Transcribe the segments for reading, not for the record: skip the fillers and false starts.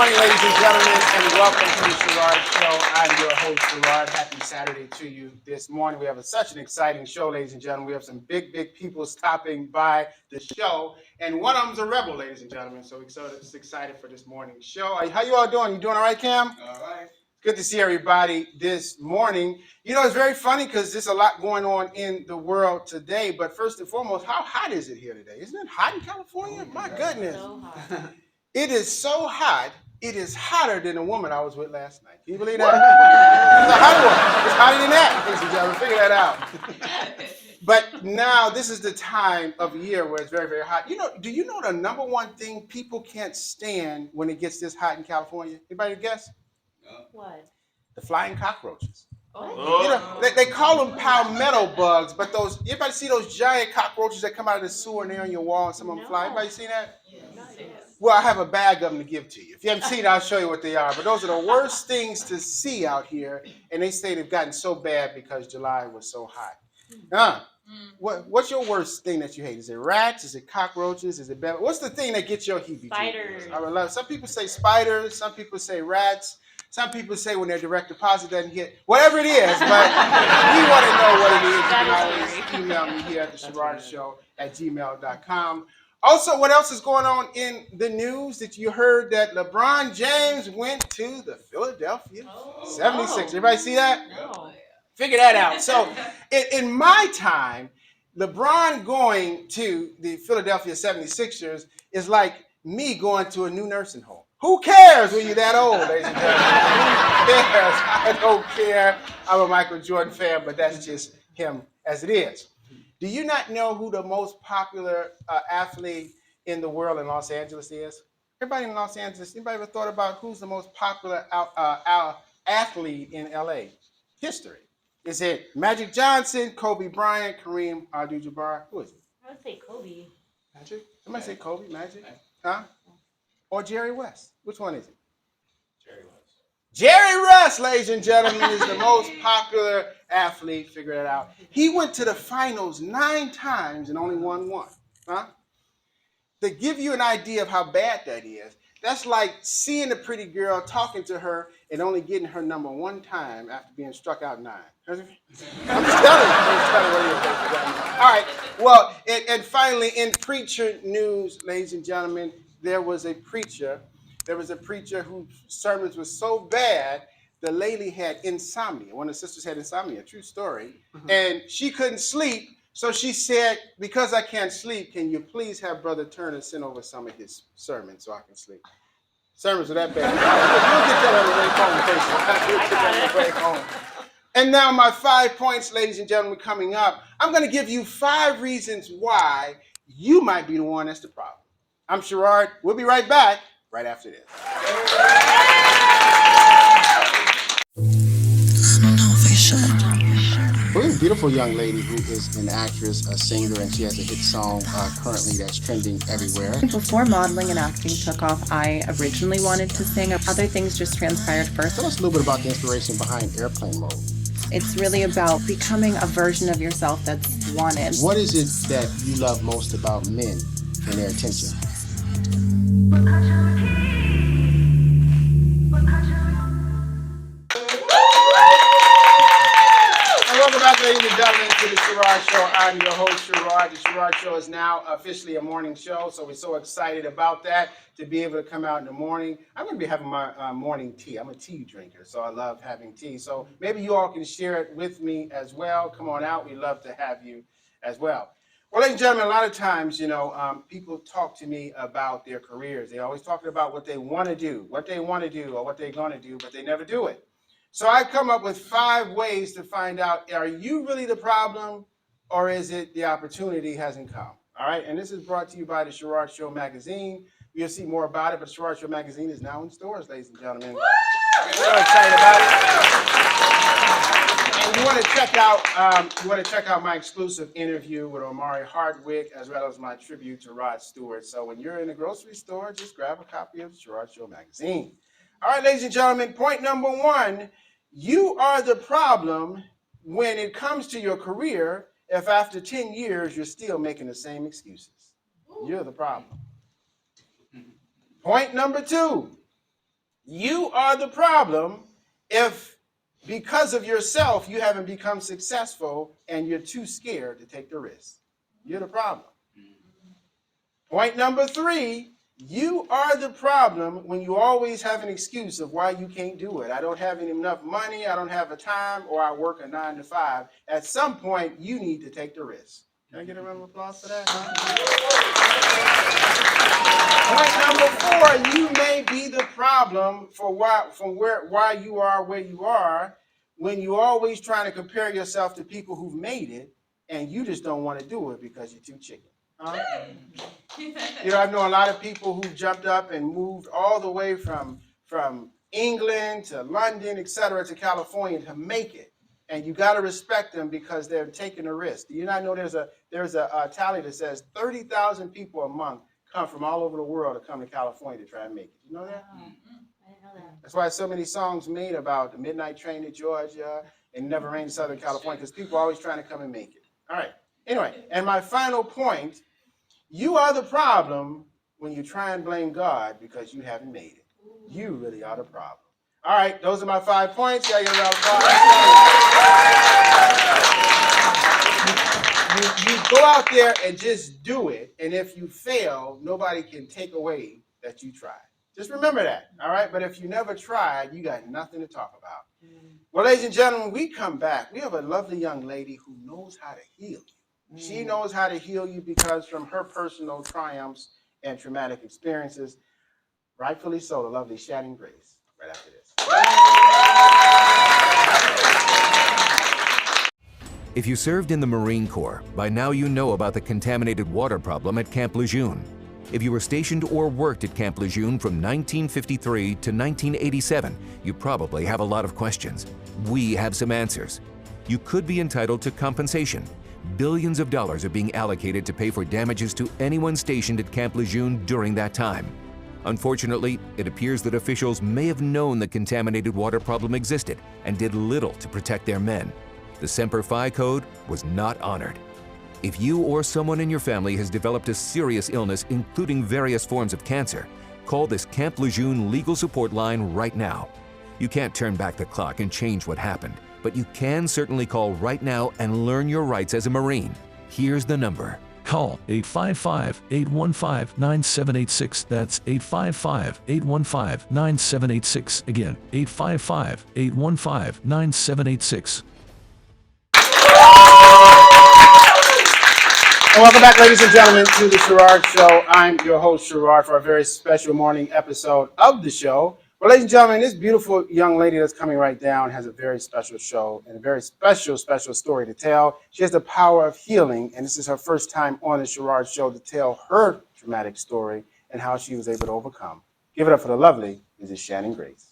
morning, ladies and gentlemen, and welcome to the Sherard Show. I'm your host, Sherard. Happy Saturday to you this morning. We have such an exciting show, ladies and gentlemen. We have some big people stopping by the show, and one of them's a rebel, ladies and gentlemen. So we're so excited for this morning's show. How you all doing? You doing all right, Cam? All right. Good to see everybody this morning. You know, it's very funny because there's a lot going on in the world today. But first and foremost, how hot is it here today? Isn't it hot in California? My goodness. So hot. It is so hot, it is hotter than the woman I was with last night. Can you believe that? It's a hot one. It's hotter than that, ladies and gentlemen. Figure that out. But now, this is the time of year where it's very hot. You know, do you know the number one thing people can't stand when it gets this hot in California? Anybody guess? No. What? The flying cockroaches. Oh. You know, they call them palmetto bugs, but those, anybody see those giant cockroaches that come out of the sewer and they're on your wall and some of them fly? Anybody seen that? Well, I have a bag of them to give to you. If you haven't seen it, I'll show you what they are. But those are the worst things to see out here. And they say they've gotten so bad because July was so hot. What's your worst thing that you hate? Is it rats? Is it cockroaches? Is it bad? What's the thing that gets your heebie-jeebies? Spiders. Some people say spiders. Some people say rats. Some people say when their direct deposit doesn't hit. Whatever it is, but we want to know what it is. You can always email me here at the Sherard Show at gmail.com. Also, what else is going on in the news? That you heard that LeBron James went to the Philadelphia 76ers. Everybody see that? No. Figure that out. So, in my time, LeBron going to the Philadelphia 76ers is like me going to a new nursing home. Who cares when you're that old, ladies and gentlemen? Who cares? I don't care. I'm a Michael Jordan fan, but that's just him as it is. Do you not know who the most popular athlete in the world in Los Angeles is? Everybody in Los Angeles, anybody ever thought about who's the most popular athlete in LA? History. Is it Magic Johnson, Kobe Bryant, Kareem Abdul-Jabbar? Who is it? I would say Kobe. Magic? Somebody say Kobe, Magic? Huh? Or Jerry West? Which one is it? Jerry West. Jerry West, ladies and gentlemen, is the most popular athlete. Figure it out. He went to the finals 9 times and only won 1. Huh? To give you an idea of how bad that is, that's like seeing a pretty girl, talking to her, and only getting her number 1 time after being struck out 9. I'm just telling you. What it is. All right. Well, and finally, in preacher news, ladies and gentlemen, there was a preacher whose sermons were so bad, the lady had insomnia. One of the sisters had insomnia, true story. And she couldn't sleep, so she said, because I can't sleep, can you please have Brother Turner send over some of his sermons so I can sleep? Sermons are that bad. You'll get that on the way home. And now my 5 points, ladies and gentlemen, coming up. I'm going to give you 5 reasons why you might be the one that's the problem. I'm Sherard. We'll be right back right after this. We have a beautiful young lady who is an actress, a singer, and she has a hit song currently that's trending everywhere. Before modeling and acting took off, I originally wanted to sing. Other things just transpired first. Tell us a little bit about the inspiration behind Airplane Mode. It's really about becoming a version of yourself that's wanted. What is it that you love most about men and their attention? Welcome back, ladies and gentlemen, to the Sherard Show. I'm your host, Sherard. The Sherard Show is now officially a morning show, so we're so excited about that, to be able to come out in the morning. I'm going to be having my morning tea. I'm a tea drinker, so I love having tea. So maybe you all can share it with me as well. Come on out. We'd love to have you as well. Well, ladies and gentlemen, a lot of times, people talk to me about their careers. They're always talking about what they want to do, or what they're going to do, but they never do it. So I come up with 5 ways to find out, are you really the problem, or is it the opportunity hasn't come? All right, and this is brought to you by the Sherard Show magazine. You'll see more about it, but the Sherard Show magazine is now in stores, ladies and gentlemen. We're so excited about it. And you want to check out my exclusive interview with Omari Hardwick, as well as my tribute to Rod Stewart. So when you're in the grocery store, just grab a copy of the Sherard Show magazine. All right, ladies and gentlemen, point number 1. You are the problem when it comes to your career if after 10 years you're still making the same excuses. You're the problem. Point number 2. You are the problem if, because of yourself, you haven't become successful and you're too scared to take the risk. You're the problem. Point number 3, you are the problem when you always have an excuse of why you can't do it. I don't have enough money, I don't have the time, or I work a 9 to 5. At some point, you need to take the risk. Can I get a round of applause for that? Point number 4, you may be the problem for why you are where you are when you're always trying to compare yourself to people who've made it and you just don't want to do it because you're too chicken. Huh? You know, I've known a lot of people who jumped up and moved all the way from England to London, et cetera, to California to make it. And you got to respect them because they're taking a risk. Do you not know there's a tally that says 30,000 people a month come from all over the world to come to California to try and make it? You know that? I didn't know that. That's why so many songs made about the midnight train to Georgia and Never Rain in Southern California, because people are always trying to come and make it. All right. Anyway, and my final point, you are the problem when you try and blame God because you haven't made it. You really are the problem. All right, those are my 5 points. Yeah, you're you go out there and just do it, and if you fail, nobody can take away that you tried. Just remember that, all right? But if you never tried, you got nothing to talk about. Well, ladies and gentlemen, we come back. We have a lovely young lady who knows how to heal you. She knows how to heal you because from her personal triumphs and traumatic experiences, rightfully so, the lovely Shannon Grace, right after this. If you served in the Marine Corps, by now you know about the contaminated water problem at Camp Lejeune. If you were stationed or worked at Camp Lejeune from 1953 to 1987, you probably have a lot of questions. We have some answers. You could be entitled to compensation. Billions of dollars are being allocated to pay for damages to anyone stationed at Camp Lejeune during that time. Unfortunately, it appears that officials may have known the contaminated water problem existed and did little to protect their men. The Semper Fi code was not honored. If you or someone in your family has developed a serious illness, including various forms of cancer, call this Camp Lejeune legal support line right now. You can't turn back the clock and change what happened, but you can certainly call right now and learn your rights as a Marine. Here's the number. Call 855-815-9786. That's 855-815-9786. Again, 855-815-9786. And welcome back, ladies and gentlemen, to the Sherard Show. I'm your host, Sherard, for a very special morning episode of the show. Well, ladies and gentlemen, this beautiful young lady that's coming right down has a very special show and a very special story to tell. She has the power of healing, and this is her first time on the Sherard Show to tell her traumatic story and how she was able to overcome. Give it up for the lovely Mrs. Shannon Grace.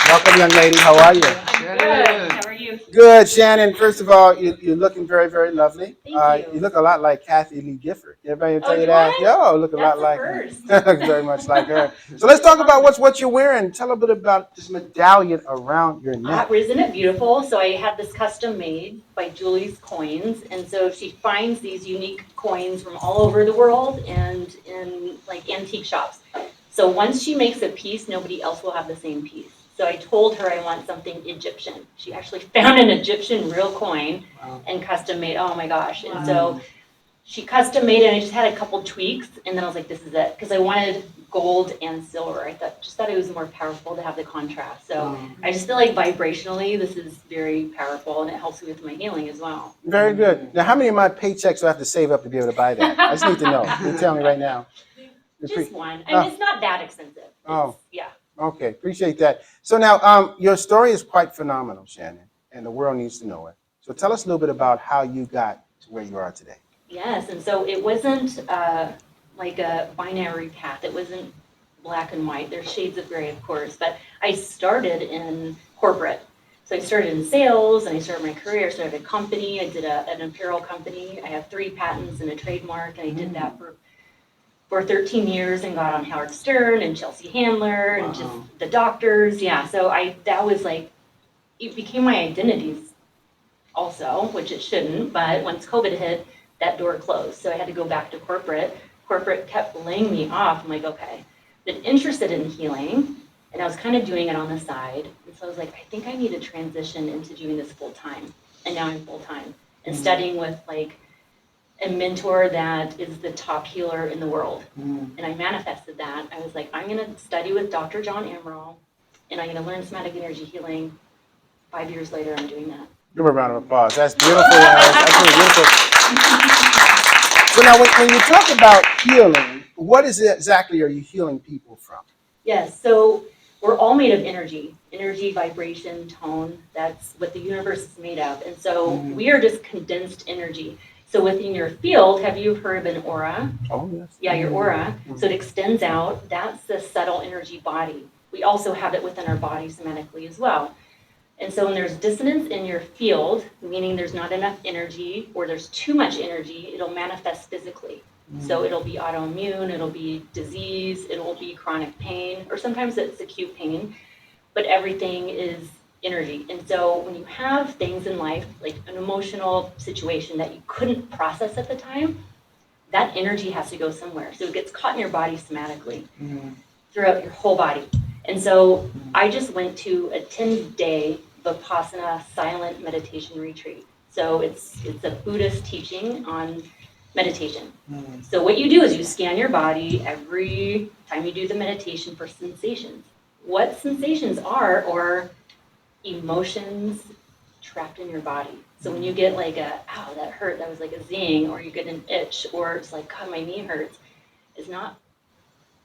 Welcome, young lady. How are you? I'm good. How are you? Good, Shannon. First of all, you're looking very, very lovely. Thank you. You look a lot like Kathy Lee Gifford. Everybody tell you do that? I? Yeah, look a lot That's like a her. first. Very much like her. So let's talk about what you're wearing. Tell a bit about this medallion around your neck. Isn't it beautiful? So I had this custom made by Julie's Coins, and so she finds these unique coins from all over the world and in like antique shops. So once she makes a piece, nobody else will have the same piece. So I told her I want something Egyptian. She actually found an Egyptian real coin and custom made. Oh my gosh! And so she custom made it, and I just had a couple tweaks, and then I was like, "This is it," because I wanted gold and silver. I thought it was more powerful to have the contrast. So I just feel like vibrationally, this is very powerful, and it helps me with my healing as well. Very good. Now, how many of my paychecks do I have to save up to be able to buy that? I just need to know. You tell me right now. Just one. I mean, it's not that expensive. Yeah. Okay, appreciate that. So now, your story is quite phenomenal, Shannon, and the world needs to know it. So tell us a little bit about how you got to where you are today. Yes, and so it wasn't like a binary path. It wasn't black and white. There's shades of gray, of course, but I started in corporate. So I started in sales, and I started my career. I started a company. I did an apparel company. I have 3 patents and a trademark, and I did that for 13 years and got on Howard Stern and Chelsea Handler and just the doctors. Yeah, so that was like, it became my identity also, which it shouldn't, but once COVID hit, that door closed. So I had to go back to corporate corporate kept laying me off. I'm like, okay, been interested in healing, and I was kind of doing it on the side. And so I was like, I think I need to transition into doing this full time. And now I'm full time and studying with like a mentor that is the top healer in the world. And I manifested that. I was like, I'm going to study with Dr. John Amaral, and I'm going to learn somatic energy healing. 5 years later, I'm doing that. Give her a round of applause. That's beautiful. That's absolutely beautiful. So now, when you talk about healing, what is it exactly are you healing people from? Yes, so we're all made of energy, vibration, tone. That's what the universe is made of. And so we are just condensed energy. So within your field, have you heard of an aura? Oh, yes. Yeah, your aura. So it extends out. That's the subtle energy body. We also have it within our body somatically as well. And so when there's dissonance in your field, meaning there's not enough energy or there's too much energy, it'll manifest physically. So it'll be autoimmune, it'll be disease, it'll be chronic pain, or sometimes it's acute pain, but everything is energy. And so when you have things in life, like an emotional situation that you couldn't process at the time, that energy has to go somewhere. So it gets caught in your body somatically throughout your whole body. And so I just went to a 10-day Vipassana silent meditation retreat. So it's a Buddhist teaching on meditation. So what you do is you scan your body every time you do the meditation for sensations. What sensations are emotions trapped in your body. So when you get like ow, that hurt, that was like a zing, or you get an itch, or it's like, God, my knee hurts, it's not,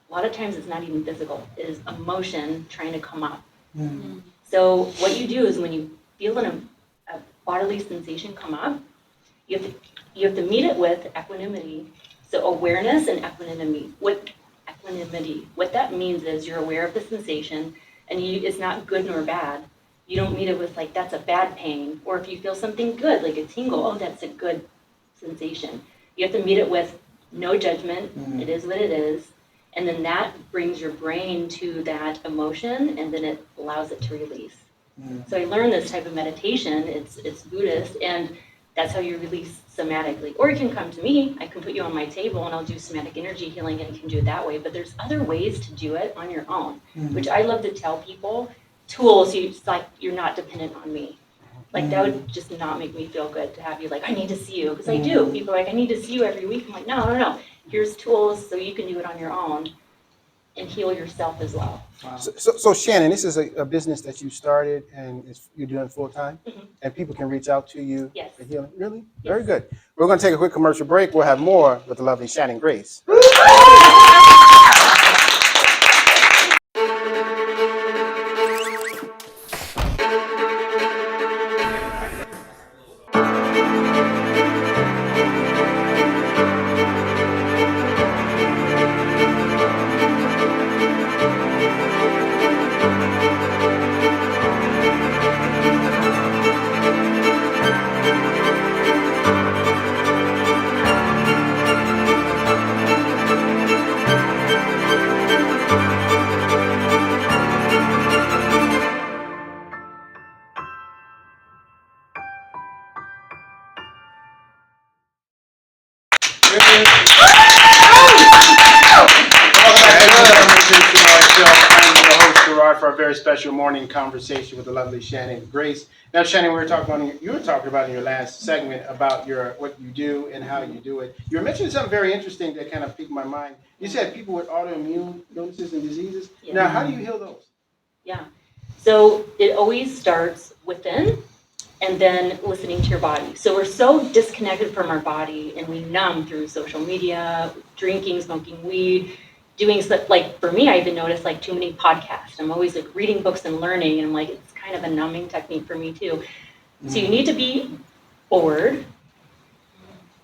a lot of times it's not even physical. It is emotion trying to come up. So what you do is when you feel a bodily sensation come up, you have to meet it with equanimity. So awareness and equanimity. What that means is you're aware of the sensation, and it's not good nor bad. You don't meet it with like, that's a bad pain. Or if you feel something good, like a tingle, oh, that's a good sensation. You have to meet it with no judgment. It is what it is. And then that brings your brain to that emotion, and then it allows it to release. So I learned this type of meditation. It's Buddhist, and that's how you release somatically. Or you can come to me. I can put you on my table, and I'll do somatic energy healing, and you can do it that way. But there's other ways to do it on your own, which I love to tell people. Tools, it's like you're not dependent on me. Like that would just not make me feel good to have you like, I need to see you, because I do. People are like, I need to see you every week. I'm like, no. Here's tools so you can do it on your own and heal yourself as well. Wow. So Shannon, this is a business that you started and you're doing full time, and people can reach out to you for healing. Really? Yes. Very good. We're going to take a quick commercial break. We'll have more with the lovely Shannon Grace. For a very special morning conversation with the lovely Shannon Grace. Now, Shannon, you were talking about in your last segment about what you do and how you do it. You were mentioning something very interesting that kind of piqued my mind. You said people with autoimmune illnesses and diseases. Yeah. Now, how do you heal those? Yeah. So it always starts within, and then listening to your body. So we're so disconnected from our body, and we numb through social media, drinking, smoking weed, doing stuff. Like for me, I even noticed like too many podcasts. I'm always like reading books and learning, and I'm like, it's kind of a numbing technique for me too. So you need to be forward,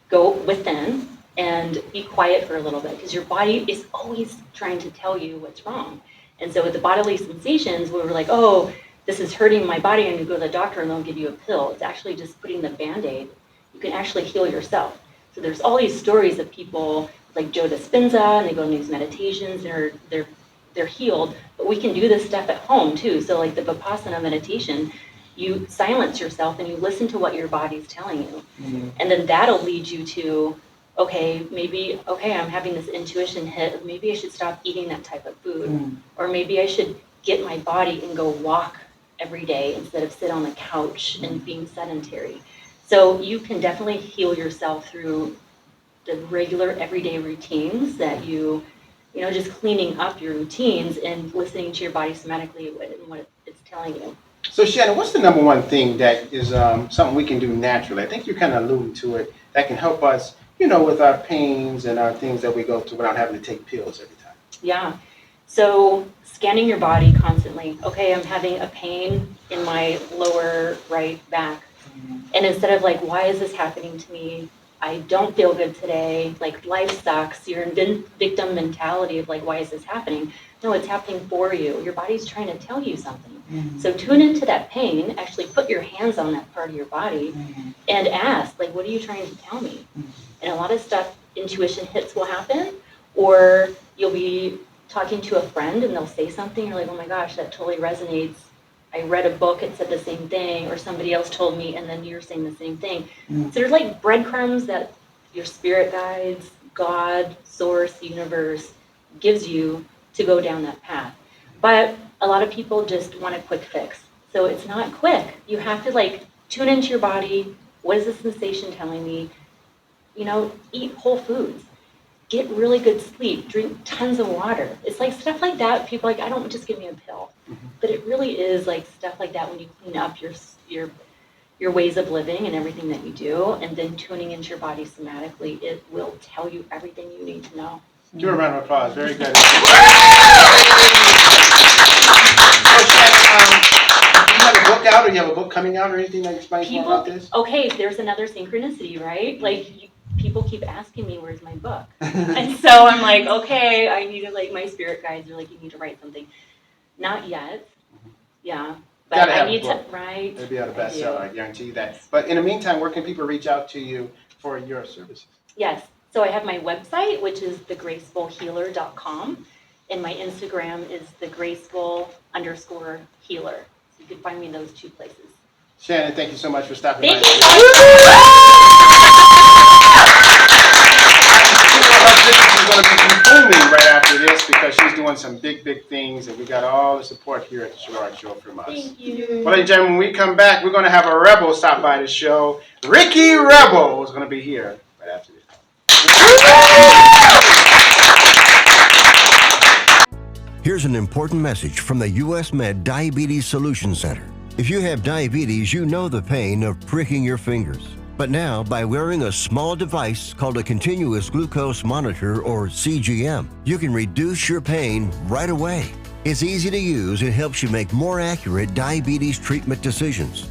go within, and be quiet for a little bit, because your body is always trying to tell you what's wrong. And so with the bodily sensations, we were like, oh, this is hurting my body, and you go to the doctor and they'll give you a pill. It's actually just putting the Band-Aid. You can actually heal yourself. So there's all these stories of people like Joe Dispenza, and they go on these meditations, and they're healed. But we can do this stuff at home too. So like the Vipassana meditation, you silence yourself and you listen to what your body's telling you. And then that'll lead you to okay, maybe, okay, I'm having this intuition hit, of maybe I should stop eating that type of food. Or maybe I should get my body and go walk every day instead of sit on the couch and being sedentary. So you can definitely heal yourself through the regular everyday routines that just cleaning up your routines and listening to your body somatically and what it's telling you. So Shannon, what's the number one thing that is something we can do naturally? I think you kind of alluded to it, that can help us, with our pains and our things that we go through without having to take pills every time. Yeah. So scanning your body constantly. Okay, I'm having a pain in my lower right back. And instead of like, why is this happening to me? I don't feel good today. Like, life sucks. You're in victim mentality of like, why is this happening? No, it's happening for you. Your body's trying to tell you something. So tune into that pain, actually put your hands on that part of your body and ask, like, what are you trying to tell me? And a lot of stuff, intuition hits will happen, or you'll be talking to a friend and they'll say something, you're like, oh my gosh, that totally resonates. I read a book, it said the same thing, or somebody else told me, and then you're saying the same thing. So there's like breadcrumbs that your spirit guides, God, source, universe gives you to go down that path. But a lot of people just want a quick fix. So it's not quick. You have to like tune into your body. What is the sensation telling me? Eat whole foods. Get really good sleep, drink tons of water. It's like stuff like that. People are like, I don't just give me a pill. But it really is like stuff like that when you clean up your ways of living and everything that you do, and then tuning into your body somatically, it will tell you everything you need to know. Give her a round of applause. Very good. Do you have a book out, or you have a book coming out, or anything that explains more about this? Okay, there's another synchronicity, right? Like, people keep asking me, where's my book? And so I'm like, okay, I need to, like, my spirit guides are like, you need to write something. Not yet. Yeah. But Gotta I have a need book. to, right? It'll be out a bestseller, I guarantee you that. But in the meantime, where can people reach out to you for your services? Yes. So I have my website, which is thegracefulhealer.com. And my Instagram is thegraceful_healer. So you can find me in those two places. Shannon, thank you so much for stopping by. Thank you so much. She's going to be booming right after this because she's doing some big, big things, and we got all the support here at the Sherard Show from us. Thank you. Well, ladies and gentlemen, when we come back, we're going to have a rebel stop by the show. Ricky Rebel is going to be here right after this. Here's an important message from the U.S. Med Diabetes Solution Center. If you have diabetes, you know the pain of pricking your fingers. But now, by wearing a small device called a continuous glucose monitor, or CGM, you can reduce your pain right away. It's easy to use and helps you make more accurate diabetes treatment decisions.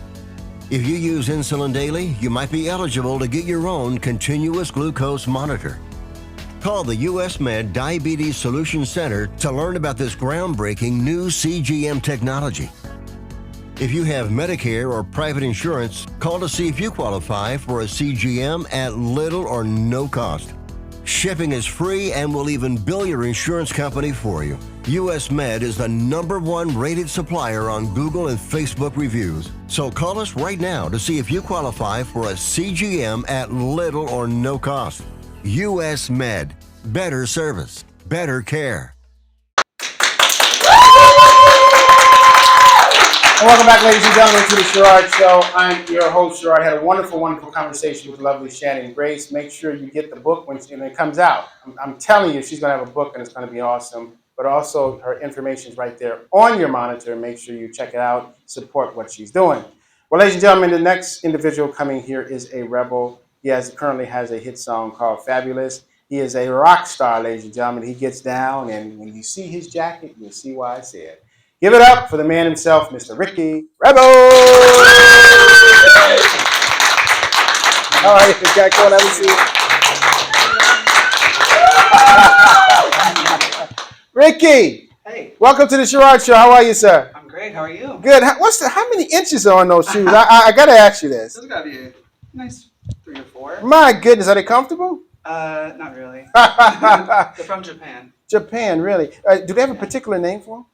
If you use insulin daily, you might be eligible to get your own continuous glucose monitor. Call the U.S. Med Diabetes Solution Center to learn about this groundbreaking new CGM technology. If you have Medicare or private insurance, call to see if you qualify for a CGM at little or no cost. Shipping is free and will even bill your insurance company for you. U.S. Med is the #1 rated supplier on Google and Facebook reviews. So call us right now to see if you qualify for a CGM at little or no cost. U.S. Med. Better service. Better care. Welcome back, ladies and gentlemen, to the Sherard Show. I'm your host, Sherard. I had a wonderful, wonderful conversation with lovely Shannon Grace. Make sure you get the book when it comes out. I'm telling you, she's going to have a book, and it's going to be awesome. But also, her information is right there on your monitor. Make sure you check it out, support what she's doing. Well, ladies and gentlemen, the next individual coming here is a rebel. He currently has a hit song called Fabulous. He is a rock star, ladies and gentlemen. He gets down, and when you see his jacket, you'll see why I said. Give it up for the man himself, Mr. Ricky Rebel. All right, Jack, go have a seat. Ricky, Hey, welcome to the Sherard Show. How are you, sir? I'm great. How are you? Good. How many inches are on those shoes? I got to ask you this. Those gotta be a nice 3 or 4. My goodness, are they comfortable? Not really. They're from Japan. Japan, really? Do they have a particular name for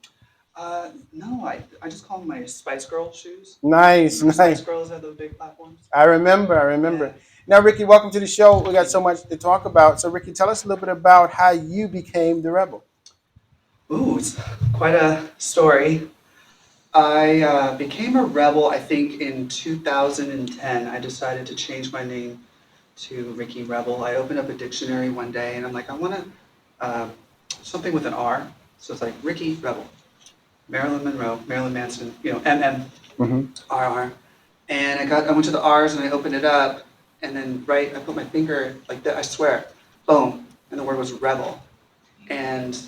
them? No, I just call them my Spice Girl shoes. Nice, Remember Spice nice. Girls had those big platforms. I remember. Yeah. Now, Ricky, welcome to the show. We got so much to talk about. So, Ricky, tell us a little bit about how you became the rebel. Ooh, it's quite a story. I became a rebel, I think, in 2010. I decided to change my name to Ricky Rebel. I opened up a dictionary one day, and I'm like, I want to something with an R. So it's like Ricky Rebel, Marilyn Monroe, Marilyn Manson, RR. And I went to the R's and I opened it up, and then I put my finger like that. I swear, boom, and the word was rebel. And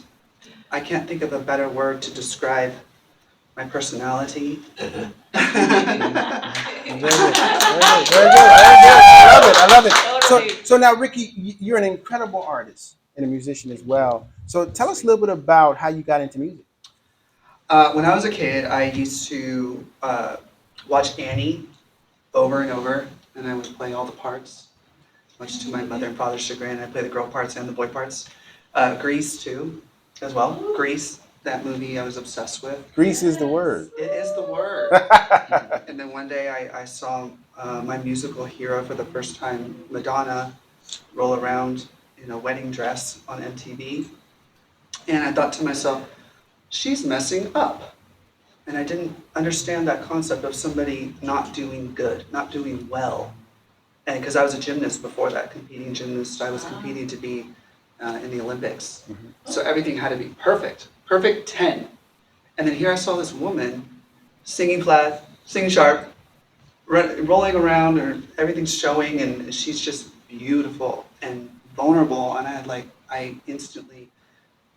I can't think of a better word to describe my personality. Very good. I love it. Totally. So now, Ricky, you're an incredible artist and a musician as well. So tell us a little bit about how you got into music. When I was a kid, I used to watch Annie over and over, and I would play all the parts, much to my mother and father's chagrin. I play the girl parts and the boy parts. Grease, too, as well. Grease, that movie I was obsessed with. Grease is the word. It is the word. And then one day I saw my musical hero for the first time, Madonna, roll around in a wedding dress on MTV. And I thought to myself, she's messing up. And I didn't understand that concept of somebody not doing good, not doing well. And because I was a gymnast before that, competing gymnast, I was competing to be in the Olympics. So everything had to be perfect, perfect 10. And then here I saw this woman singing flat, singing sharp, rolling around, or everything's showing, and she's just beautiful and vulnerable. And I instantly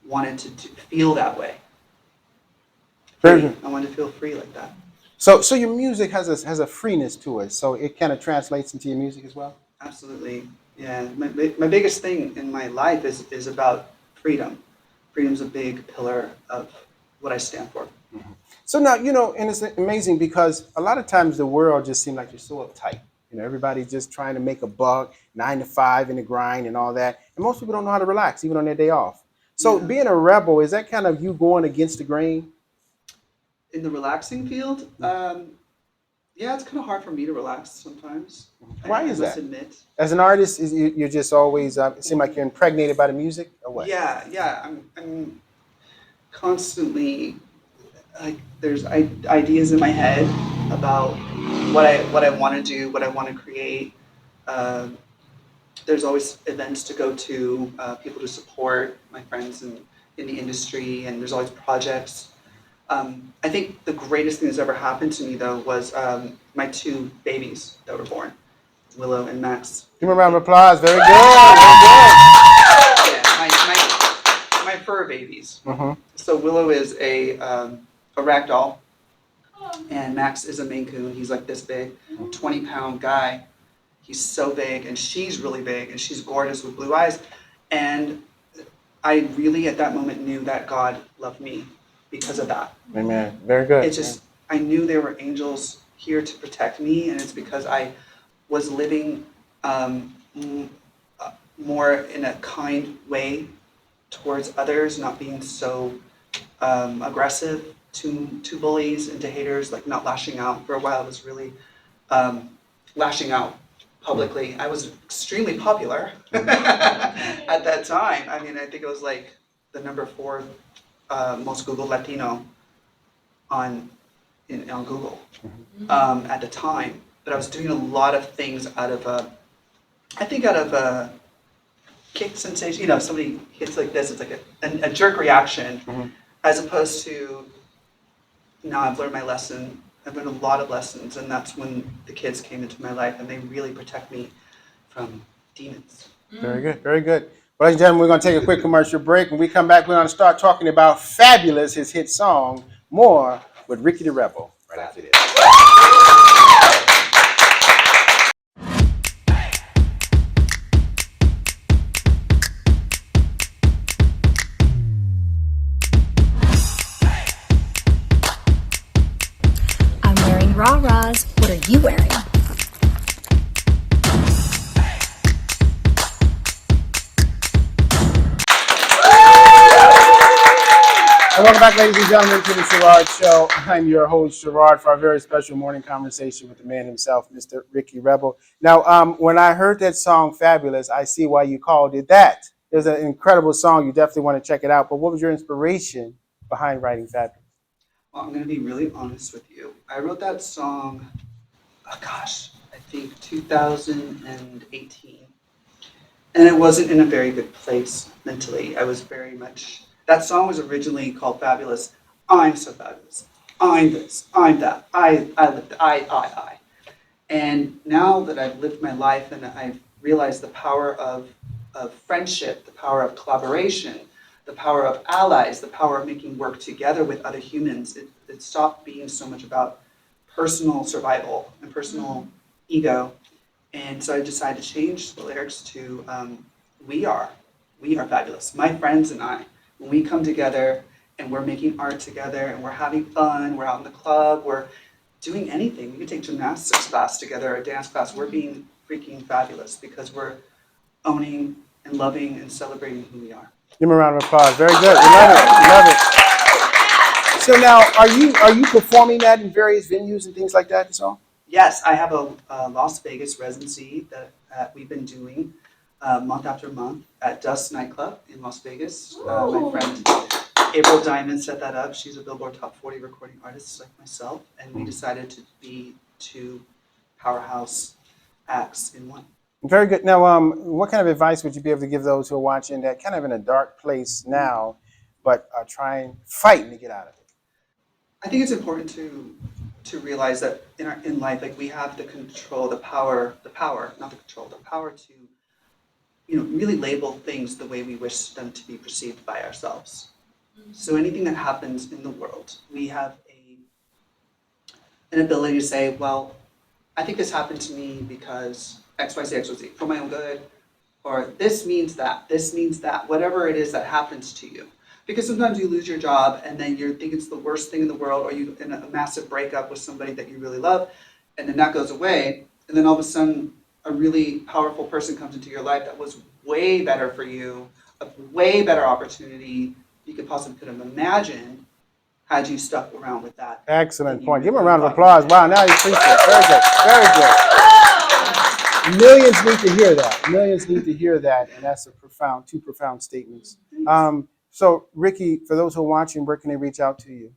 wanted to feel that way. Free. I wanted to feel free like that. So your music has a freeness to it. So it kind of translates into your music as well. Absolutely, yeah. My biggest thing in my life is about freedom. Freedom's a big pillar of what I stand for. So now, and it's amazing because a lot of times the world just seems like you're so uptight. Everybody's just trying to make a buck, 9 to 5 in the grind and all that. And most people don't know how to relax, even on their day off. So being a rebel, is that kind of you going against the grain? In the relaxing field, yeah, it's kind of hard for me to relax sometimes. Why is that? I must admit. As an artist, you're just always, it seems like you're impregnated by the music, or what? Yeah. I'm constantly, there's ideas in my head about what I want to do, what I want to create. There's always events to go to, people to support, my friends in the industry, and there's always projects. I think the greatest thing that's ever happened to me, though, was my 2 babies that were born, Willow and Max. Give me a round of applause. Very good. Yeah, my fur babies. So Willow is a rag doll, and Max is a Maine Coon. He's like this big, 20-pound guy. He's so big, and she's really big, and she's gorgeous with blue eyes. And I really, at that moment, knew that God loved me because of that. Amen. Very good. It's just, I knew there were angels here to protect me, and it's because I was living more in a kind way towards others, not being so aggressive to bullies and to haters, like not lashing out. For a while, I was really lashing out publicly. I was extremely popular at that time. I mean, I think it was like the number 4 most Googled Latino on Google at the time. But I was doing a lot of things out of a kick sensation. Somebody hits like this, it's like a jerk reaction, as opposed to, now I've learned my lesson. I've learned a lot of lessons, and that's when the kids came into my life, and they really protect me from demons. Very good. Very good. Well, ladies and gentlemen, we're going to take a quick commercial break. When we come back, we're going to start talking about Fabulous, his hit song, more with Ricky the Rebel right after this. I'm wearing rah-rahs. What are you wearing? Welcome back, ladies and gentlemen, to the Sherard Show. I'm your host, Sherard, for our very special morning conversation with the man himself, Mr. Ricky Rebel. Now, when I heard that song, Fabulous, I see why you called it that. It was an incredible song. You definitely want to check it out. But what was your inspiration behind writing Fabulous? Well, I'm going to be really honest with you. I wrote that song, I think 2018. And it wasn't in a very good place mentally. I was very much... That song was originally called Fabulous. I'm so fabulous. I'm this. I'm that. I. And now that I've lived my life and I've realized the power of friendship, the power of collaboration, the power of allies, the power of making work together with other humans, it stopped being so much about personal survival and personal ego. And so I decided to change the lyrics to we are fabulous. My friends and I. When we come together and we're making art together and we're having fun, we're out in the club, we're doing anything. We could take gymnastics class together, a dance class. We're being freaking fabulous because we're owning and loving and celebrating who we are. Give me a round of applause. Very good. We love it. We love it. So now, are you performing that in various venues and things like that, the song? Yes, I have a Las Vegas residency that we've been doing month after month at Dust Nightclub in Las Vegas. My friend April Diamond set that up. She's a Billboard Top 40 recording artist like myself, and we decided to be two powerhouse acts in one. Very good. Now, what kind of advice would you be able to give those who are watching that kind of in a dark place now, but are fighting to get out of it? I think it's important to realize that in life, like we have the power to really label things the way we wish them to be perceived by ourselves. So anything that happens in the world, we have an ability to say, well, I think this happened to me because X, Y, Z, for my own good, or this means that, whatever it is that happens to you. Because sometimes you lose your job and then you think it's the worst thing in the world, or you in a massive breakup with somebody that you really love, and then that goes away, and then all of a sudden a really powerful person comes into your life that was way better for you, a way better opportunity you could have imagined had you stuck around with that. Excellent point. Give him a round of applause. Wow, now you preach it. Very good. Very good. Millions need to hear that. Millions need to hear that, and that's two profound statements. So, Ricky, for those who are watching, where can they reach out to you?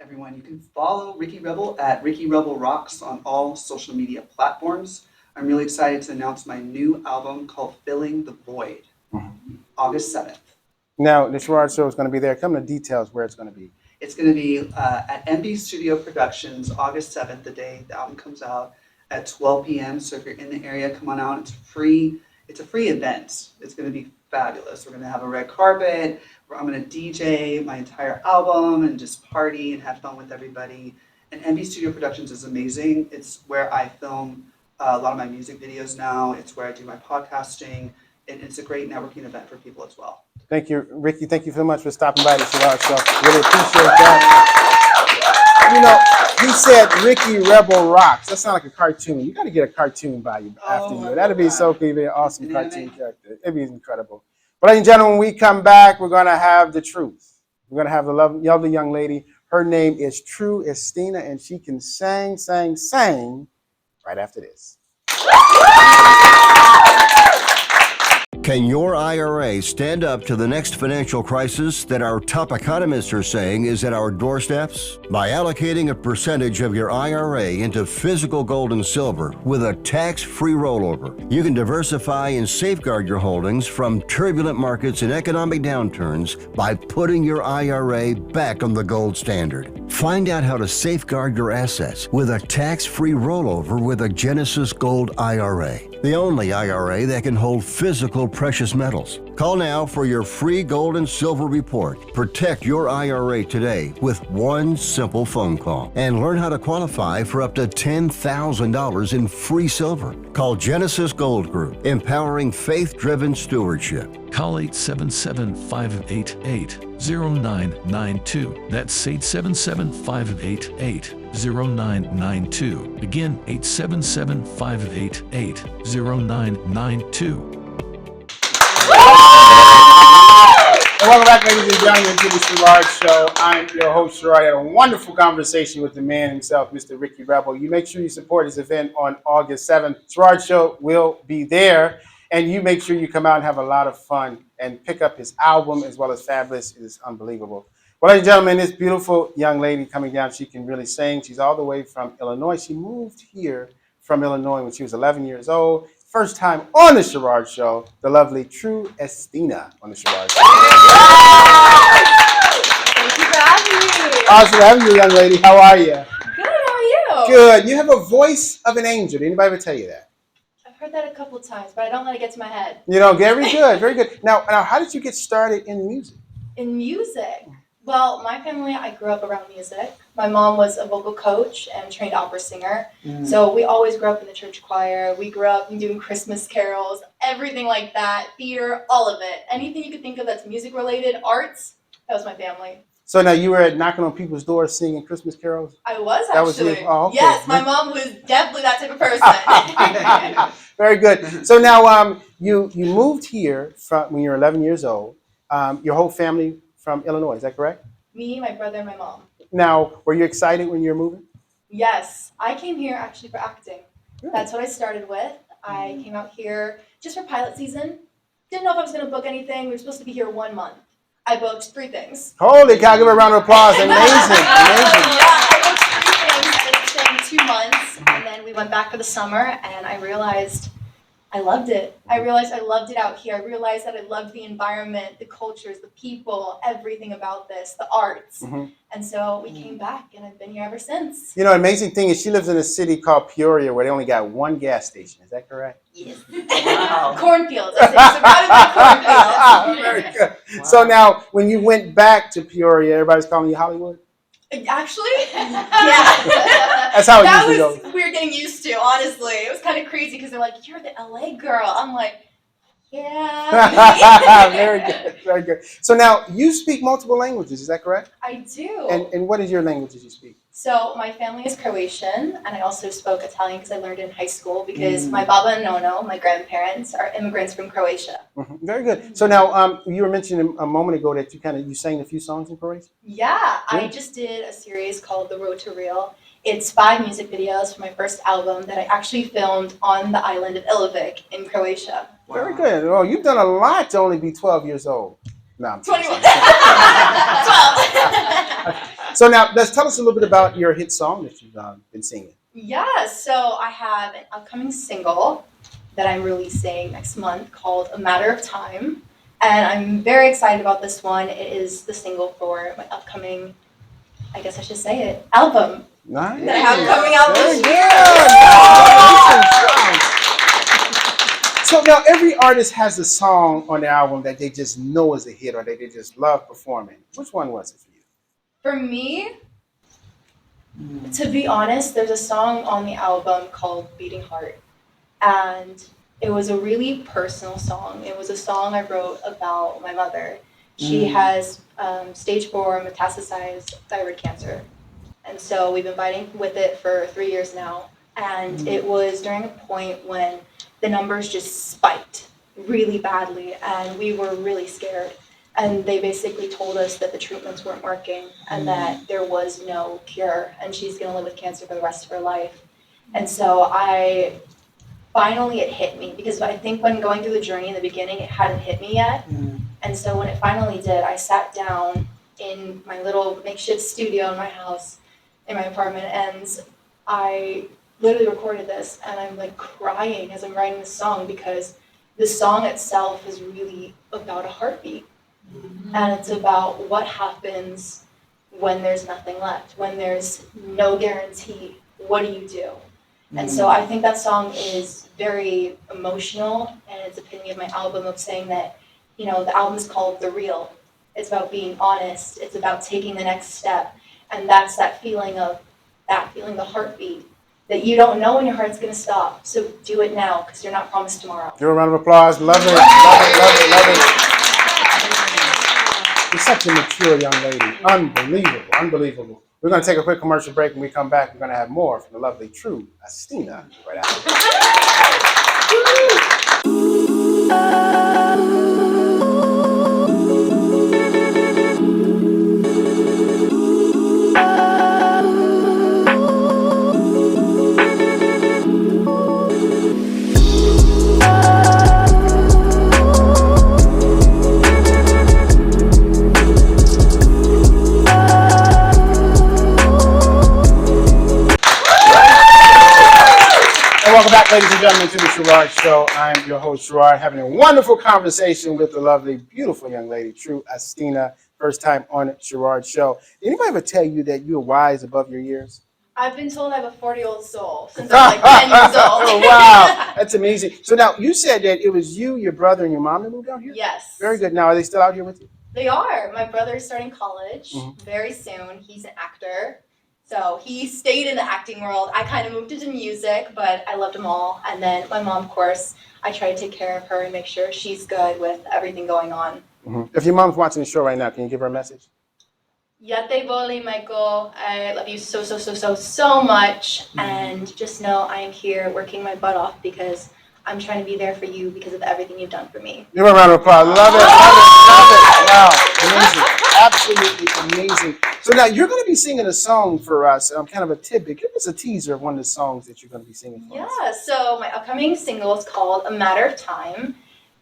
Everyone, you can follow Ricky Rebel at Ricky Rebel Rocks on all social media platforms. I'm really excited to announce my new album called Filling the Void, August 7th. Now, the Sherard Show is going to be there. Come to details where it's going to be. It's going to be at MB Studio Productions, August 7th, the day the album comes out, at 12 p.m. So if you're in the area, come on out. It's free. It's a free event. It's going to be fabulous. We're going to have a red carpet. I'm going to DJ my entire album and just party and have fun with everybody. And MB Studio Productions is amazing. It's where I film a lot of my music videos now. It's where I do my podcasting. And it's a great networking event for people as well. Thank you, Ricky. Thank you so much for stopping by the Sherard Show. Really appreciate that. He said Ricky Rebel Rocks. That sounds like a cartoon. You got to get a cartoon by you after you. That'd be so cool. An awesome cartoon character. It'd be incredible. But ladies and gentlemen, when we come back, we're going to have the truth. We're going to have the lovely young lady. Her name is True Istina, and she can sing right after this. Can your IRA stand up to the next financial crisis that our top economists are saying is at our doorsteps? By allocating a percentage of your IRA into physical gold and silver with a tax-free rollover, you can diversify and safeguard your holdings from turbulent markets and economic downturns by putting your IRA back on the gold standard. Find out how to safeguard your assets with a tax-free rollover with a Genesis Gold IRA, the only IRA that can hold physical precious metals. Call now for your free gold and silver report. Protect your IRA today with one simple phone call and learn how to qualify for up to $10,000 in free silver. Call Genesis Gold Group, empowering faith-driven stewardship. Call 877-588-0992. That's 877-588-0992. Again, 877-588-0992. And welcome back, ladies and gentlemen, to the Sherard Show. I'm your host, Sherard. I had a wonderful conversation with the man himself, Mr. Ricky Rebel. You make sure you support his event on August 7th. Sherard Show will be there. And you make sure you come out and have a lot of fun and pick up his album as well as Fabulous. It is unbelievable. Well, ladies and gentlemen, this beautiful young lady coming down, she can really sing. She's all the way from Illinois. She moved here from Illinois when she was 11 years old. First time on the Sherard Show, the lovely True Istina on the Sherard Show. Thank you for having me. Awesome having you, young lady. How are you? Good, how are you? Good. You have a voice of an angel. Did anybody ever tell you that? I've heard that a couple of times, but I don't let it get to my head. You know, very good, very good. Now, how did you get started in music? In music? Well, my family, I grew up around music. My mom was a vocal coach and trained opera singer. So we always grew up in the church choir. We grew up doing Christmas carols, everything like that, theater, all of it. Anything you could think of that's music related, arts, that was my family. So now you were knocking on people's doors singing Christmas carols? I was That was actually. you? Oh, okay. Yes, my mom was definitely that type of person. Very good. So now you moved here from when you were 11 years old. Your whole family from Illinois, is that correct? Me, my brother, and my mom. Now, were you excited when you were moving? Yes, I came here actually for acting. That's what I started with. I came out here just for pilot season. Didn't know if I was going to book anything. We were supposed to be here 1 month. I booked 3 things. Holy cow, give her a round of applause. Amazing, amazing. Yeah, I booked 3 things. I was staying 2 months, and then we went back for the summer, and I realized I loved it. I realized I loved it out here. I realized that I loved the environment, the cultures, the people, everything about this, the arts. And so we came back, and I've been here ever since. You know, amazing thing is she lives in a city called Peoria where they only got 1 gas station. Is that correct? Yes. Wow. Cornfields. I say surrounded by cornfields. Very good. Wow. So now, when you went back to Peoria, everybody's calling you Hollywood? Actually, yeah. That's how it that usually was goes. We were getting used to, honestly. It was kind of crazy because they're like, "You're the LA girl." I'm like, "Yeah." Very good, very good. So now you speak multiple languages, is that correct? I do. And what is your languages you speak? So my family is Croatian, and I also spoke Italian because I learned it in high school because my baba and nono, my grandparents, are immigrants from Croatia. Very good. So now you were mentioning a moment ago that you sang a few songs in Croatian? Yeah, I just did a series called The Road to Real. It's 5 music videos for my first album that I actually filmed on the island of Ilovik in Croatia. Wow. Very good. Oh, you've done a lot to only be 12 years old. No, I'm 21. 12. So now, let's tell us a little bit about your hit song that you've been singing. Yeah, so I have an upcoming single that I'm releasing next month called A Matter of Time. And I'm very excited about this one. It is the single for my upcoming, I guess I should say it, album. Nice. That I have coming out this year. So now every artist has a song on their album that they just know is a hit or that they just love performing. Which one was it for you? For me, to be honest, there's a song on the album called Beating Heart. And it was a really personal song. It was a song I wrote about my mother. She has stage 4 metastasized thyroid cancer. And so we've been fighting with it for 3 years now. And it was during a point when the numbers just spiked really badly and we were really scared. And they basically told us that the treatments weren't working and that there was no cure and she's gonna live with cancer for the rest of her life. And so finally it hit me because I think when going through the journey in the beginning, it hadn't hit me yet. And so when it finally did, I sat down in my little makeshift studio in my house, in my apartment, and I literally recorded this and I'm like crying as I'm writing this song because the song itself is really about a heartbeat. And it's about what happens when there's nothing left, when there's no guarantee. What do you do? And so I think that song is very emotional and it's the epitome of my album of saying that, you know, the album is called The Real. It's about being honest. It's about taking the next step. And that's that feeling, the heartbeat, that you don't know when your heart's going to stop. So do it now because you're not promised tomorrow. Give a round of applause. Love it, love it, love it, love it. You're such a mature young lady. Unbelievable, unbelievable. We're going to take a quick commercial break. When we come back, we're going to have more from the lovely True Istina right after. Ladies and gentlemen, to the Sherard Show. I'm your host, Sherard, having a wonderful conversation with the lovely, beautiful young lady, True Istina. First time on Sherard Show. Did anybody ever tell you that you're wise above your years? I've been told I have a 40-year-old soul since I was like 10 years old. Oh, wow. That's amazing. So now, you said that it was you, your brother, and your mom that moved out here? Yes. Very good. Now, are they still out here with you? They are. My brother is starting college Mhm. very soon. He's an actor. So he stayed in the acting world. I kind of moved into music, but I loved them all. And then my mom, of course, I try to take care of her and make sure she's good with everything going on. Mm-hmm. If your mom's watching the show right now, can you give her a message? Yate Boli, Michael. I love you so much. And just know I am here working my butt off because I'm trying to be there for you because of everything you've done for me. Give her a round of applause. Love it, love it, love it. Wow, amazing. Absolutely amazing. So now you're going to be singing a song for us, kind of a tidbit. Give us a teaser of one of the songs that you're going to be singing for us. Yeah, so my upcoming single is called A Matter of Time.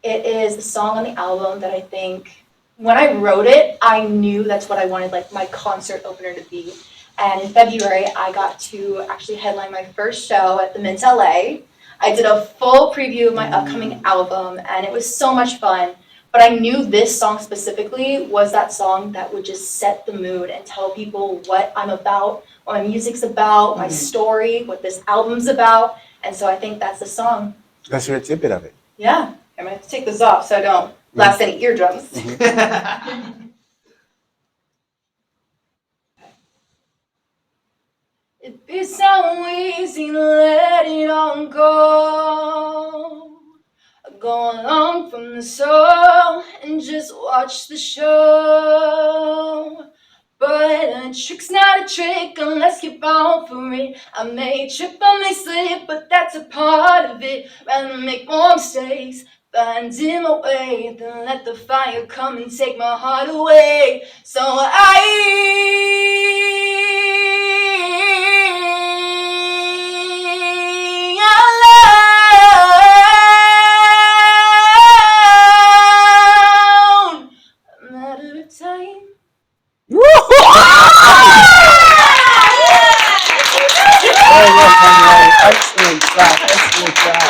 It is the song on the album that I think, when I wrote it, I knew that's what I wanted like my concert opener to be. And in February, I got to actually headline my first show at the Mint LA. I did a full preview of my upcoming album, and it was so much fun. But I knew this song specifically was that song that would just set the mood and tell people what I'm about, what my music's about, my story, what this album's about. And so I think that's the song. Let's hear a tidbit of it. Yeah, I'm going to have to take this off so I don't blast any eardrums. It'd be so easy to let it all go. Go along from the soul and just watch the show. But a trick's not a trick unless you fall for it. I may trip, I may slip, but that's a part of it. Rather make more mistakes, finding my way, than let the fire come and take my heart away. So Excellent job, excellent job.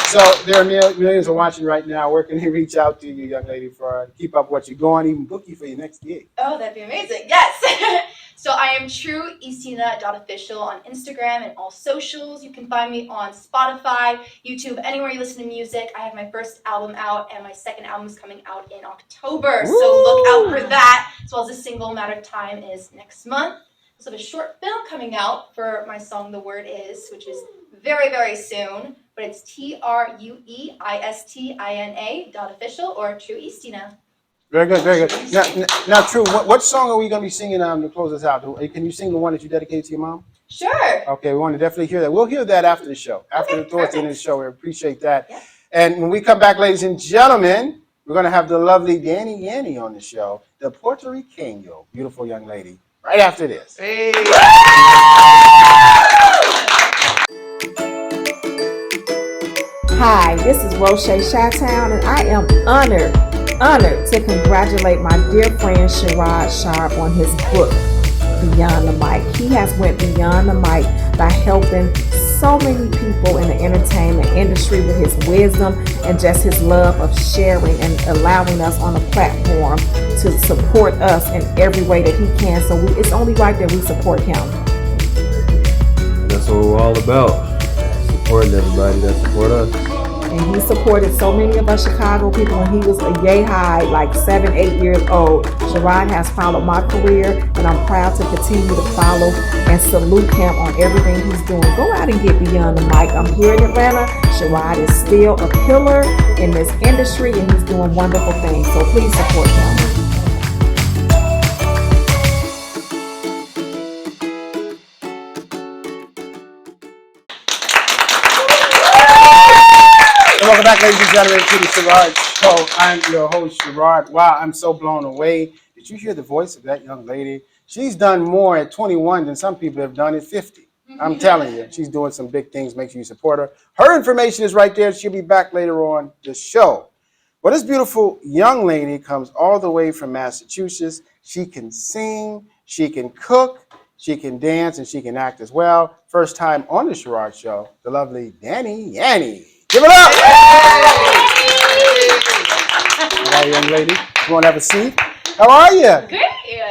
So there are millions are watching right now. Where can they reach out to you, young lady, for keep up what you're going, even book you for your next gig? Oh, that'd be amazing. Yes. So I am trueistina.official on Instagram and all socials. You can find me on Spotify, YouTube, anywhere you listen to music. I have my first album out, and my second album is coming out in October. Woo! So look out for that, as well as a single, Matter of Time, is next month. I also have a short film coming out for my song The Word Is, which is very, very soon. But it's TrueIstina.official or True Istina. Very good, very good. Now True, what song are we going to be singing to close us out? Can you sing the one that you dedicated to your mom? Sure. Okay, we want to definitely hear that. We'll hear that after the show. Towards the end of the show. We appreciate that. Yeah. And when we come back, ladies and gentlemen, we're going to have the lovely Dani Yani on the show, the Puerto Rican, beautiful young lady, right after this. Hey. Hi, this is Roche Chi-Town, and I am honored to congratulate my dear friend Sherard Show on his book, Beyond the Mic. He has went beyond the mic by helping so many people in the entertainment industry with his wisdom and just his love of sharing and allowing us on a platform to support us in every way that he can. So it's only right that we support him. That's what we're all about. Supporting everybody that support us. And he supported so many of us Chicago people when he was a yay high, like 7-8 years old. Sherard has followed my career, and I'm proud to continue to follow and salute him on everything he's doing. Go out and get beyond the mic. I'm here in Atlanta. Sherard is still a pillar in this industry, and he's doing wonderful things. So please support him. Welcome back, ladies and gentlemen, to the Sherard Show. I'm your host, Sherard. Wow, I'm so blown away. Did you hear the voice of that young lady? She's done more at 21 than some people have done at 50. I'm telling you, she's doing some big things. Make sure you support her. Her information is right there. She'll be back later on the show. Well, this beautiful young lady comes all the way from Massachusetts. She can sing. She can cook. She can dance and she can act as well. First time on the Sherard Show, the lovely Dani Yani. Give it up! All right, young lady. You want to have a seat? How are you? Great.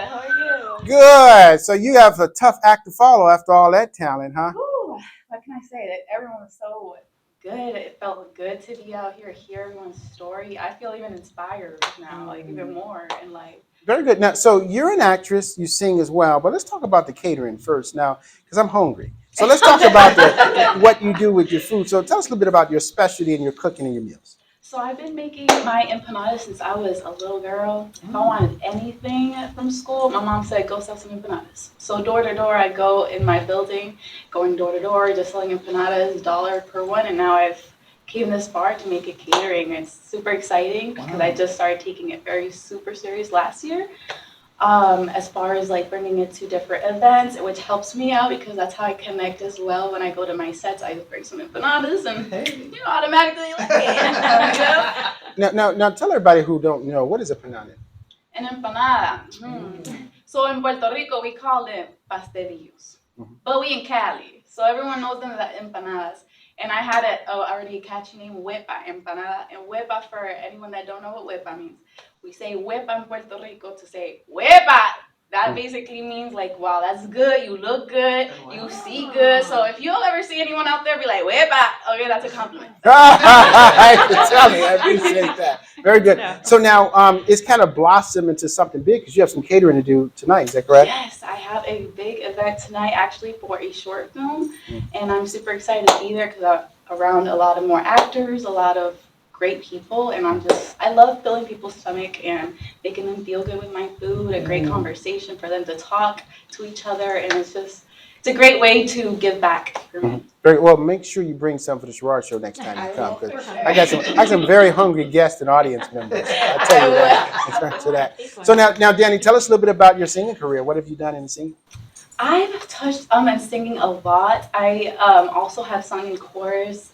How are you? Good. So you have a tough act to follow after all that talent, huh? Ooh, what can I say? That everyone was so good. It felt good to be out here, hear everyone's story. I feel even inspired now, like even more in life. Very good. Now, so you're an actress, you sing as well, but let's talk about the catering first now, because I'm hungry. So let's talk about what you do with your food. So tell us a little bit about your specialty and your cooking and your meals. So I've been making my empanadas since I was a little girl. If I wanted anything from school, my mom said, go sell some empanadas. So door to door, I go in my building, going door to door, just selling empanadas, $1 per one. And now I've came this far to make a catering. It's super exciting because I just started taking it very super serious last year. As far as like bringing it to different events, which helps me out because that's how I connect as well. When I go to my sets, I bring some empanadas and automatically like Now tell everybody who don't know, what is a panada? An empanada. So in Puerto Rico, we call them pastelillos, but we in Cali, so everyone knows them as empanadas. And I had it already a catchy name, huepa empanada. And huepa, for anyone that don't know what huepa means, we say huepa in Puerto Rico to say huepa. That basically means like, wow, that's good. You look good. You see good. So if you'll ever see anyone out there be like huepa, okay, that's a compliment. I appreciate that. Very good. So now it's kind of blossomed into something big because you have some catering to do tonight. Is that correct? Yes, I have a big event tonight actually for a short film. And I'm super excited to be there because I'm around a lot of more actors, a lot of great people, and I love filling people's stomach and making them feel good with my food, a great conversation for them to talk to each other, and it's a great way to give back for me. Very well. Make sure you bring some for the Sherard Show next time you come, because I got some very hungry guests and audience members. I'll tell you that. So now, Dani, tell us a little bit about your singing career. What have you done in singing? I've touched and singing a lot. I also have sung in chorus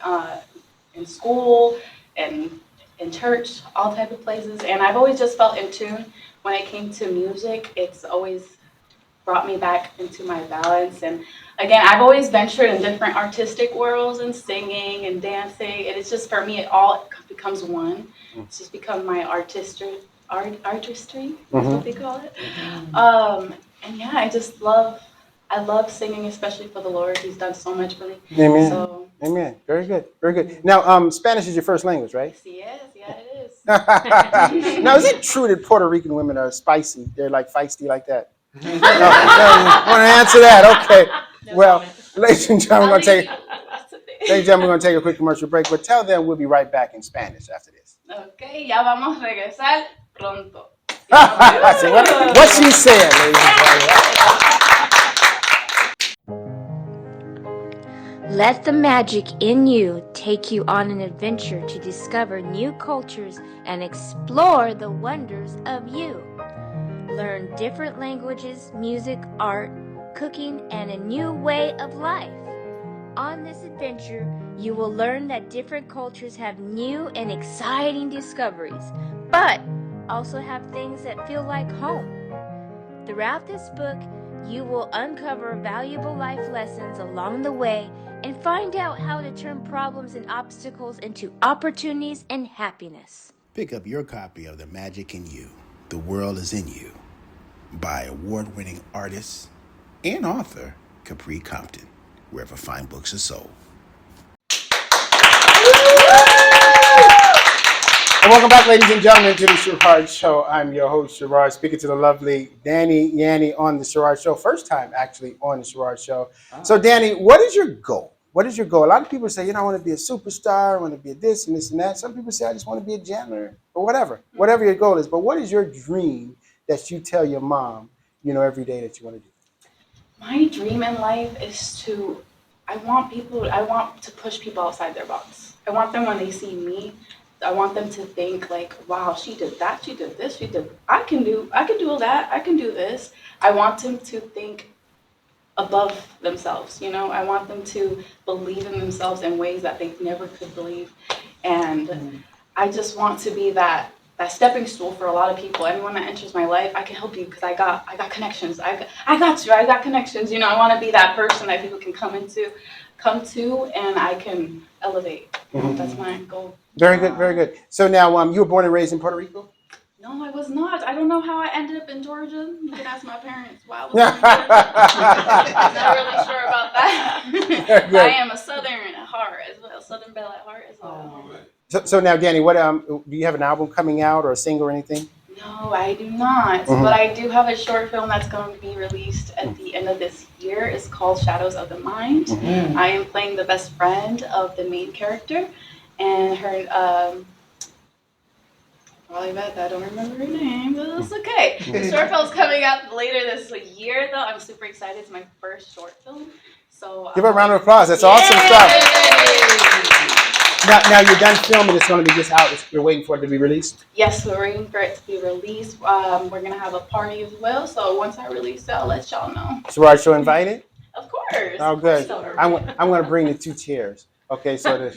in school and in church, all type of places. And I've always just felt in tune. When it came to music, it's always brought me back into my balance. And again, I've always ventured in different artistic worlds and singing and dancing. And it's just, for me, it all becomes one. It's just become my artistry, is what they call it. And yeah, I love singing, especially for the Lord. He's done so much for me. Amen. So, Amen. Very good. Very good. Now, Spanish is your first language, right? yes, yeah, it is. Now, is it true that Puerto Rican women are spicy? They're like feisty like that? No, want to answer that? Okay. Well, ladies and gentlemen, we're going to take a quick commercial break, but tell them we'll be right back in Spanish after this. Okay, ya vamos a regresar pronto. So what she said, ladies and gentlemen. Let the magic in you take you on an adventure to discover new cultures and explore the wonders of you. Learn different languages, music, art, cooking, and a new way of life. On this adventure, you will learn that different cultures have new and exciting discoveries, but also have things that feel like home. Throughout this book, you will uncover valuable life lessons along the way and find out how to turn problems and obstacles into opportunities and happiness. Pick up your copy of The Magic in You, The World is in You, by award-winning artist and author Capri Compton, wherever fine books are sold. And welcome back, ladies and gentlemen, to the Sherard Show. I'm your host, Sherard, speaking to the lovely Dani Yani on the Sherard Show. First time, actually, on the Sherard Show. So, Dani, what is your goal? What is your goal? A lot of people say, I want to be a superstar, I want to be a this and this and that. Some people say, I just want to be a janitor, or whatever your goal is. But what is your dream that you tell your mom, every day that you want to do? My dream in life is I want to push people outside their box. I want them, when they see me, I want them to think like, wow, she did that, she did this, I can do all that, I can do this. I want them to think above themselves, I want them to believe in themselves in ways that they never could believe. And I just want to be that stepping stool for a lot of people. Anyone that enters my life, I can help you because I got connections. I got connections. You know, I want to be that person that people can come to, and I can elevate. That's my goal. Very good, very good. So now, you were born and raised in Puerto Rico? No, I was not. I don't know how I ended up in Georgia. You can ask my parents why I was born in Georgia. I'm not really sure about that. I am a Southern at heart as well. Southern Belle at heart as well. So now, Dani, what do you have an album coming out or a single or anything? No, I do not. But I do have a short film that's going to be released at the end of this year. It's called Shadows of the Mind. I am playing the best friend of the main character, and her probably bad that I don't remember her name, but that's okay. The short film's coming out later this year, though. I'm super excited. It's my first short film. So Give her a round of applause. That's awesome stuff. Now you're done filming. It's going to be just out. You're waiting for it to be released? Yes, we're waiting for it to be released. We're going to have a party as well. So once I release it, I'll let y'all know. Sherard Show invited? Of course. Oh, good. Of course. I'm going to bring the 2 chairs. Okay, so Bring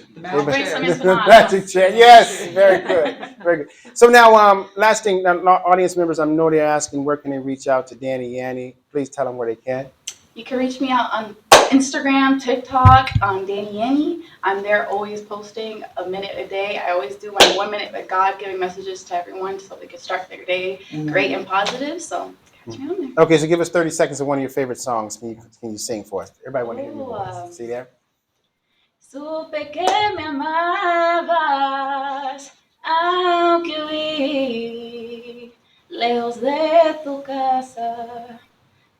some empanadas. magic chair. Yes, very good, very good. So now, last thing, audience members, I know they're asking where can they reach out to Dani Yani. Please tell them where they can. You can reach me out on Instagram, TikTok, Dani Yani. I'm there always posting a minute a day. I always do my 1 minute with God, giving messages to everyone so they can start their day great and positive. So catch me on there. Okay, so give us 30 seconds of one of your favorite songs. Can you sing for us? Everybody want to hear your voice. See there? Supe que me amabas, aunque huí lejos de tu casa.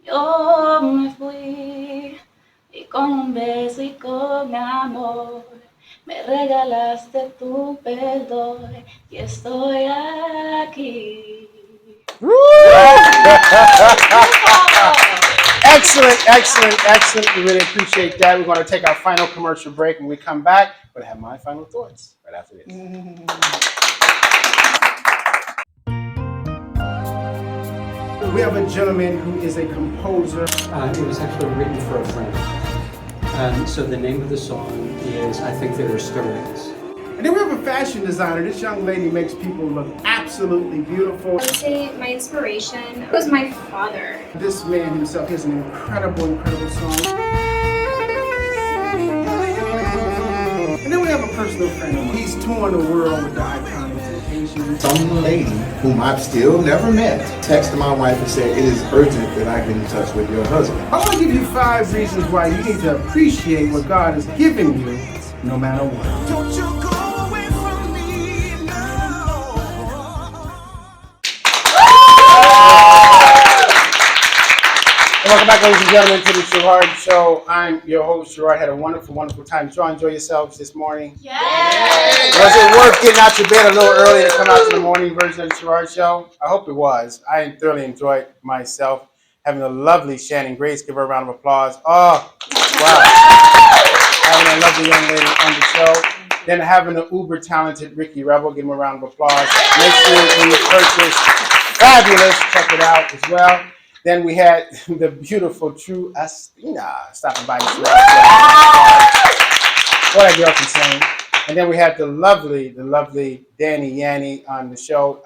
Yo me fui y con un beso y con amor me regalaste tu perdón y estoy aquí. Excellent, excellent, excellent. We really appreciate that. We're going to take our final commercial break. When we come back, I'm going to have my final thoughts right after this. We have a gentleman who is a composer. It was actually written for a friend. So the name of the song is I Think There Are Stories. And then we have a fashion designer. This young lady makes people look absolutely beautiful. I would say my inspiration was my father. This man himself has an incredible, incredible song. And then we have a personal friend of mine. He's touring the world with the iconic Temptations. Some lady whom I've still never met texted my wife and said, it is urgent that I get in touch with your husband. I want to give you 5 reasons why you need to appreciate what God has given you, no matter what. Don't you go away from me now. Welcome back, ladies and gentlemen, to the Sherard Show. I'm your host, Sherard. Had a wonderful, wonderful time. Did y'all enjoy yourselves this morning? Yes! Was it worth getting out your bed a little early to come out to the morning version of the Sherard Show? I hope it was. I thoroughly enjoyed myself. Having a lovely Shannon Grace. Give her a round of applause. Oh, wow. Having a lovely young lady on the show. Then having the uber talented Ricky Rebel. Give him a round of applause. Make sure when you purchase Fabulous, check it out as well. Then we had the beautiful True Istina stopping by the Sherard Show. What a girl can sing. And then we had the lovely Dani Yani on the show.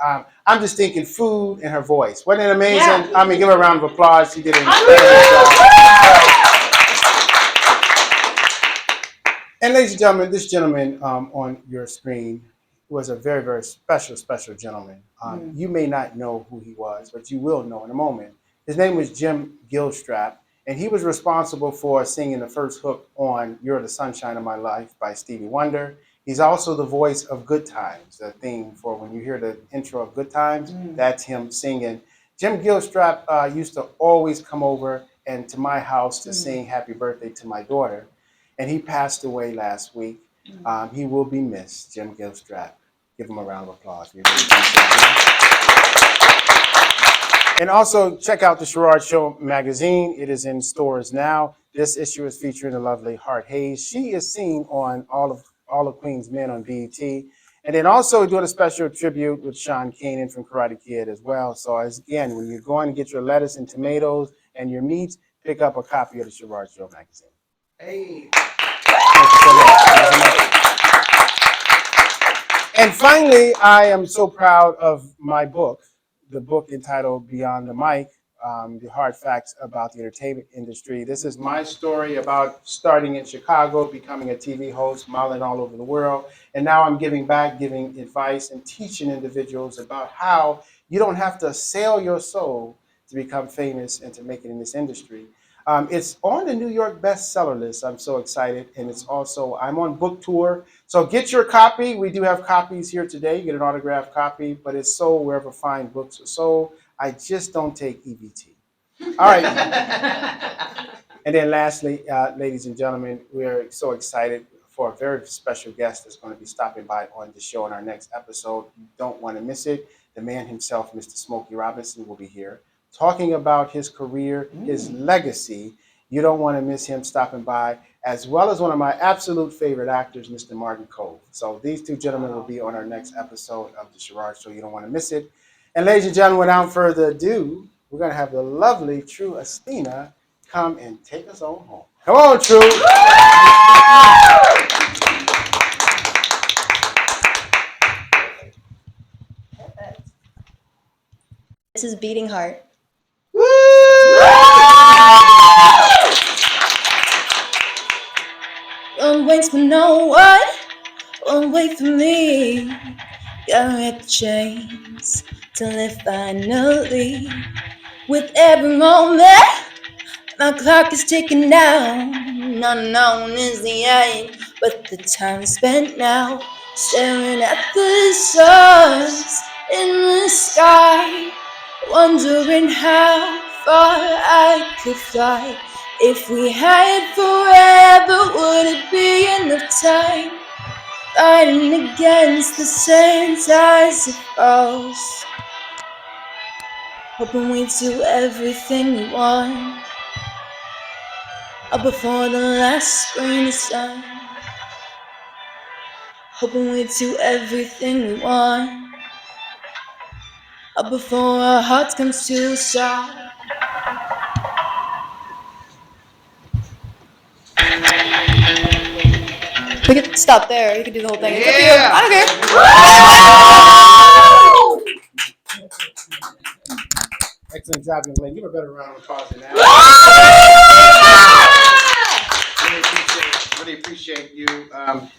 I'm just thinking food and her voice. Wasn't it amazing? Yeah. I mean, give her a round of applause. She did an incredible job. And ladies and gentlemen, this gentleman on your screen was a very, very special, special gentleman. You may not know who he was, but you will know in a moment. His name was Jim Gilstrap, and he was responsible for singing the first hook on You're the Sunshine of My Life by Stevie Wonder. He's also the voice of Good Times, the theme for when you hear the intro of Good Times, that's him singing. Jim Gilstrap used to always come over and to my house to sing Happy Birthday to my daughter, and he passed away last week. He will be missed, Jim Gilstrap. Give him a round of applause. We really appreciate him. And also check out the Sherard Show magazine. It is in stores now. This issue is featuring the lovely Hart Hayes. She is seen on all of Queen's Men on BET. And then also doing a special tribute with Sean Kanan from Karate Kid as well. So again, when you're going to get your lettuce and tomatoes and your meats, pick up a copy of the Sherard Show magazine. Hey. And finally, I am so proud of my book, the book entitled Beyond the Mic, the hard facts about the entertainment industry. This is my story about starting in Chicago, becoming a TV host, modeling all over the world. And now I'm giving back, giving advice and teaching individuals about how you don't have to sell your soul to become famous and to make it in this industry. It's on the New York bestseller list. I'm so excited. And it's also, I'm on book tour. So get your copy. We do have copies here today. You get an autographed copy, but it's sold wherever fine books are sold. I just don't take EBT. All right. And then lastly, ladies and gentlemen, we're so excited for a very special guest that's going to be stopping by on the show in our next episode. You don't want to miss it. The man himself, Mr. Smokey Robinson, will be here talking about his career, his legacy. You don't want to miss him stopping by, as well as one of my absolute favorite actors, Mr. Martin Cove. So these two gentlemen will be on our next episode of the Sherard Show. You don't want to miss it. And ladies and gentlemen, without further ado, we're going to have the lovely True Istina come and take us on home. Come on, True. This is Beating Heart. Don't wait for no one, won't wait for me. Gotta hit the chains to live finally. With every moment, my clock is ticking down. Unknown is the end, but the time spent now staring at the stars in the sky, wondering how far I could fly. If we had forever, would it be enough time? Fighting against the same tides of falls, hoping we do everything we want up before the last grain of sun. Hoping we do everything we want up before our hearts come too soft. We could stop there. You could do the whole thing. It's up to you. I don't care. Excellent job, young lady. Give her a better round of applause than that. Really appreciate you.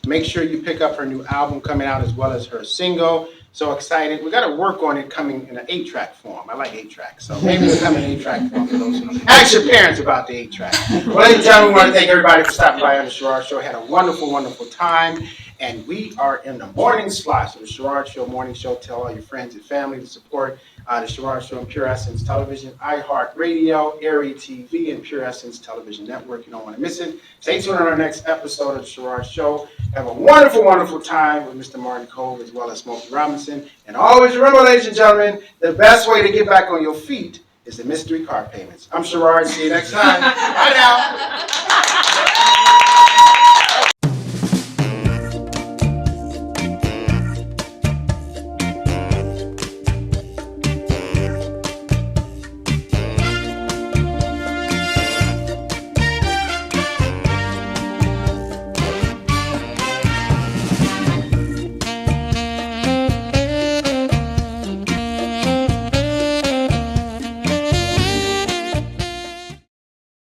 Make sure you pick up her new album coming out as well as her single. So excited. We got to work on it coming in an 8-track form. I like 8-tracks. So maybe it'll come in 8-track form for those who know. Ask your parents about the 8-track. Well, ladies and gentlemen, we want to thank everybody for stopping by on the Sherard Show. Had a wonderful, wonderful time. And we are in the morning slot. So the Sherard Show morning show. Tell all your friends and family to support the Sherard Show and Pure Essence Television, iHeartRadio, Airy TV, and Pure Essence Television Network. You don't want to miss it. Stay tuned on our next episode of the Sherard Show. Have a wonderful, wonderful time with Mr. Martin Cove as well as Smokey Robinson. And always remember, ladies and gentlemen, the best way to get back on your feet is the mystery car payments. I'm Sherard. See you next time. Bye now.